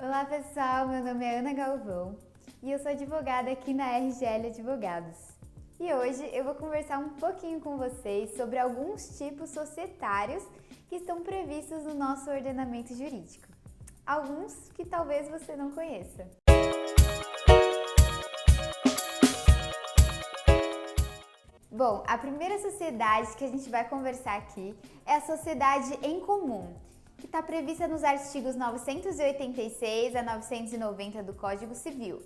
Olá pessoal, meu nome é Ana Galvão e eu sou advogada aqui na RGL Advogados. E hoje eu vou conversar um pouquinho com vocês sobre alguns tipos societários que estão previstos no nosso ordenamento jurídico. Alguns que talvez você não conheça. Bom, a primeira sociedade que a gente vai conversar aqui é a sociedade em comum, que está prevista nos artigos 986 a 990 do Código Civil.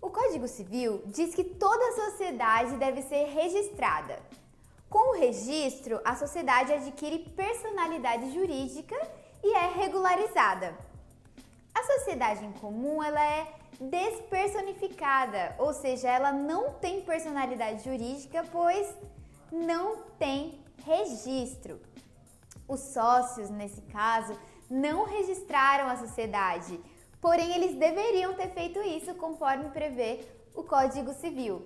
O Código Civil diz que toda sociedade deve ser registrada. Com o registro, a sociedade adquire personalidade jurídica e é regularizada. A sociedade em comum, ela é despersonificada, ou seja, ela não tem personalidade jurídica, pois não tem registro. Os sócios, nesse caso, não registraram a sociedade, porém eles deveriam ter feito isso conforme prevê o Código Civil.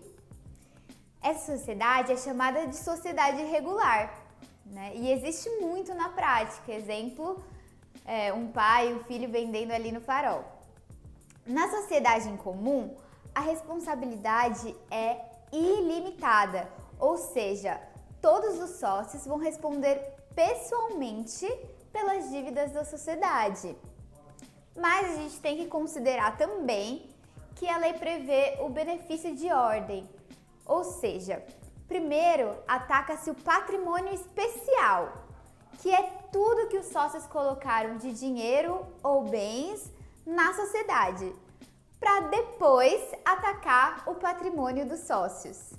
Essa sociedade é chamada de sociedade irregular, né? E existe muito na prática. Exemplo, um pai e um filho vendendo ali no farol. Na sociedade em comum, a responsabilidade é ilimitada, ou seja, todos os sócios vão responder pessoalmente pelas dívidas da sociedade. Mas a gente tem que considerar também que a lei prevê o benefício de ordem, ou seja, primeiro ataca-se o patrimônio especial, que é tudo que os sócios colocaram de dinheiro ou bens na sociedade, para depois atacar o patrimônio dos sócios.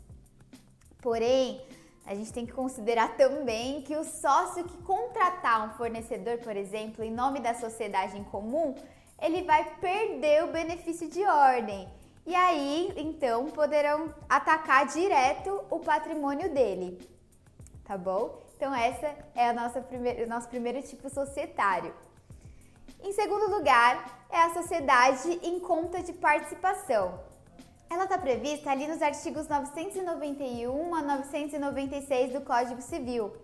Porém, a gente tem que considerar também que o sócio que contratar um fornecedor, por exemplo, em nome da sociedade em comum, ele vai perder o benefício de ordem. E aí, então, poderão atacar direto o patrimônio dele. Tá bom? Então, essa é o nosso primeiro tipo societário. Em segundo lugar, é a sociedade em conta de participação. Ela está prevista ali nos artigos 991 a 996 do Código Civil.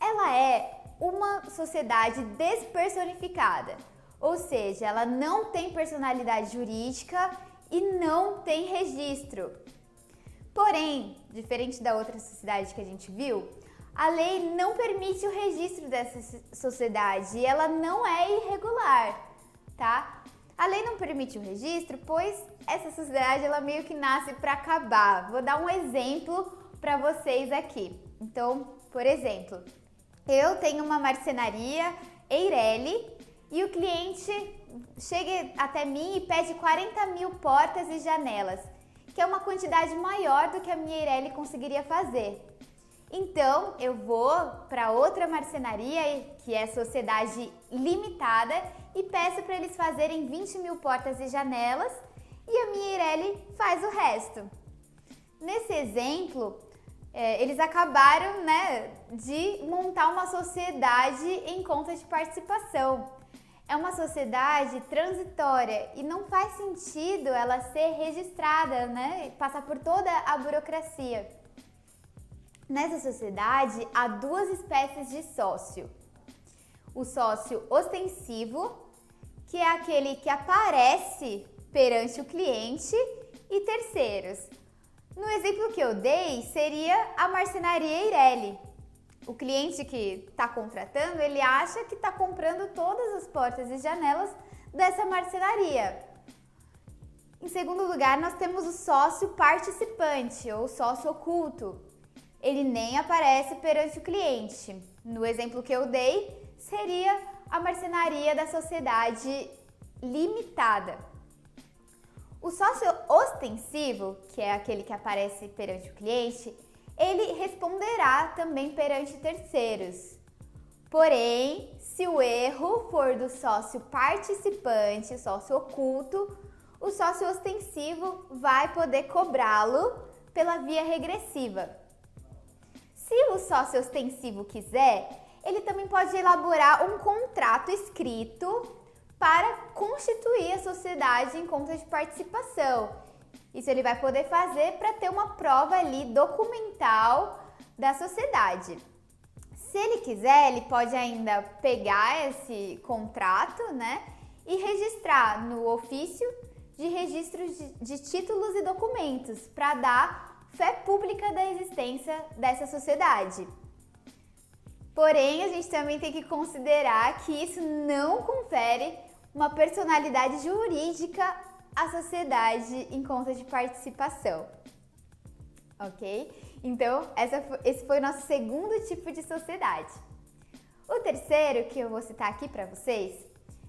Ela é uma sociedade despersonificada, ou seja, ela não tem personalidade jurídica e não tem registro. Porém, diferente da outra sociedade que a gente viu, a lei não permite o registro dessa sociedade e ela não é irregular, tá? A lei não permite o registro, pois essa sociedade ela meio que nasce para acabar. Vou dar um exemplo para vocês aqui. Então, por exemplo, eu tenho uma marcenaria Eireli e o cliente chega até mim e pede 40 mil portas e janelas, que é uma quantidade maior do que a minha Eireli conseguiria fazer. Então, eu vou para outra marcenaria, que é sociedade limitada, e peço para eles fazerem 20 mil portas e janelas e a minha Eireli faz o resto. Nesse exemplo, eles acabaram, de montar uma sociedade em conta de participação. É uma sociedade transitória e não faz sentido ela ser registrada, passar por toda a burocracia. Nessa sociedade, há duas espécies de sócio. O sócio ostensivo, que é aquele que aparece perante o cliente, e terceiros. No exemplo que eu dei, seria a marcenaria Eireli. O cliente que está contratando, ele acha que está comprando todas as portas e janelas dessa marcenaria. Em segundo lugar, nós temos o sócio participante, ou sócio oculto. Ele nem aparece perante o cliente. No exemplo que eu dei, seria a marcenaria da sociedade limitada. O sócio ostensivo, que é aquele que aparece perante o cliente, ele responderá também perante terceiros. Porém, se o erro for do sócio participante, sócio oculto, o sócio ostensivo vai poder cobrá-lo pela via regressiva. Se o sócio ostensivo quiser, ele também pode elaborar um contrato escrito para constituir a sociedade em conta de participação. Isso ele vai poder fazer para ter uma prova ali documental da sociedade. Se ele quiser, ele pode ainda pegar esse contrato, e registrar no ofício de registro de títulos e documentos para dar fé pública da existência dessa sociedade. Porém, a gente também tem que considerar que isso não confere uma personalidade jurídica à sociedade em conta de participação. Ok? Então, esse foi o nosso segundo tipo de sociedade. O terceiro, que eu vou citar aqui para vocês,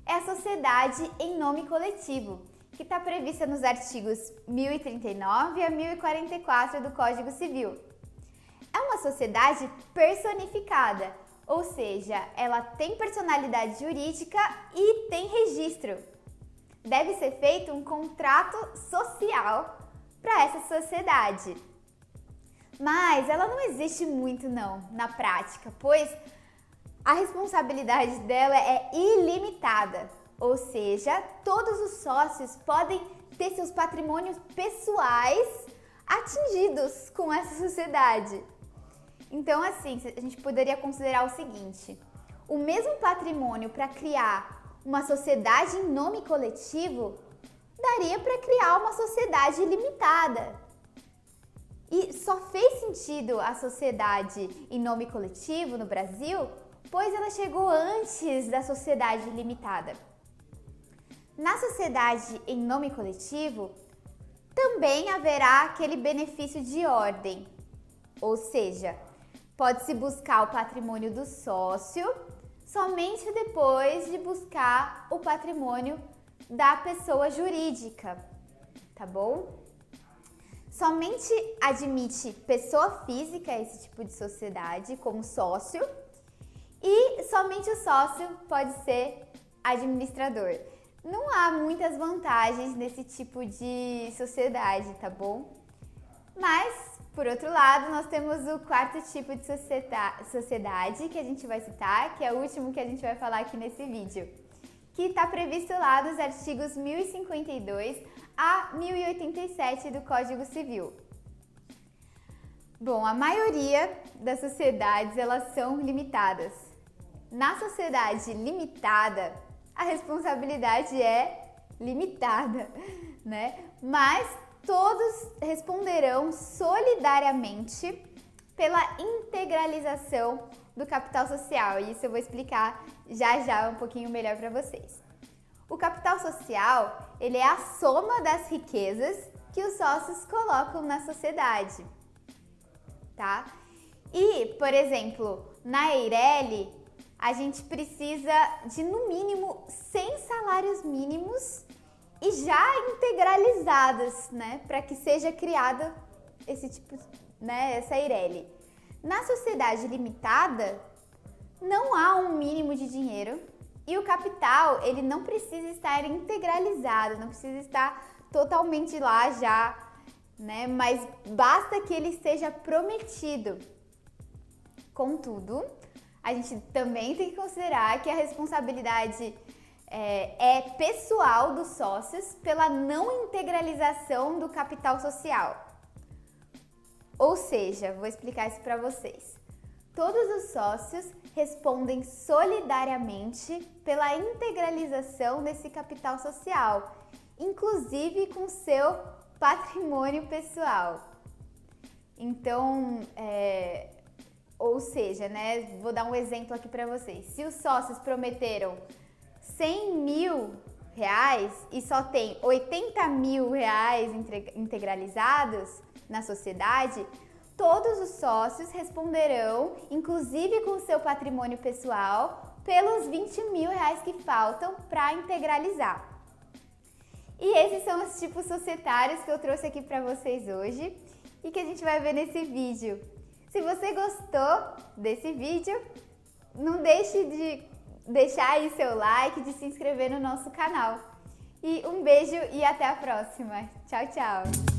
é a sociedade em nome coletivo, que está prevista nos artigos 1039 a 1044 do Código Civil. É uma sociedade personificada, ou seja, ela tem personalidade jurídica e tem registro. Deve ser feito um contrato social para essa sociedade. Mas ela não existe muito não, na prática, pois a responsabilidade dela é ilimitada, ou seja, todos os sócios podem ter seus patrimônios pessoais atingidos com essa sociedade. Então, assim, a gente poderia considerar o seguinte: o mesmo patrimônio para criar uma sociedade em nome coletivo daria para criar uma sociedade limitada. E só fez sentido a sociedade em nome coletivo no Brasil, pois ela chegou antes da sociedade limitada. Na sociedade em nome coletivo, também haverá aquele benefício de ordem, ou seja, pode-se buscar o patrimônio do sócio somente depois de buscar o patrimônio da pessoa jurídica, tá bom? Somente admite pessoa física esse tipo de sociedade como sócio e somente o sócio pode ser administrador. Não há muitas vantagens nesse tipo de sociedade, tá bom? Mas, por outro lado, nós temos o quarto tipo de sociedade que a gente vai citar, que é o último que a gente vai falar aqui nesse vídeo, que está previsto lá nos artigos 1052 a 1087 do Código Civil. Bom, a maioria das sociedades, elas são limitadas. Na sociedade limitada, a responsabilidade é limitada, né? Mas todos responderão solidariamente pela integralização do capital social. E isso eu vou explicar já um pouquinho melhor para vocês. O capital social, ele é a soma das riquezas que os sócios colocam na sociedade, tá? E, por exemplo, na Eireli, a gente precisa de no mínimo 100 salários mínimos e já integralizados, né, para que seja criada esse tipo, né, essa Eireli. Na sociedade limitada, não há um mínimo de dinheiro e o capital, ele não precisa estar integralizado, não precisa estar totalmente lá já, né, mas basta que ele esteja prometido. Contudo, a gente também tem que considerar que a responsabilidade é pessoal dos sócios pela não integralização do capital social. Ou seja, vou explicar isso para vocês. Todos os sócios respondem solidariamente pela integralização desse capital social, inclusive com seu patrimônio pessoal. Então, ou seja, né, vou dar um exemplo aqui para vocês. Se os sócios prometeram 100 mil reais e só tem 80 mil reais integralizados na sociedade, todos os sócios responderão, inclusive com seu patrimônio pessoal, pelos 20 mil reais que faltam para integralizar. E esses são os tipos societários que eu trouxe aqui para vocês hoje e que a gente vai ver nesse vídeo. Se você gostou desse vídeo, não deixe de deixar aí seu like, de se inscrever no nosso canal. E um beijo e até a próxima. Tchau, tchau!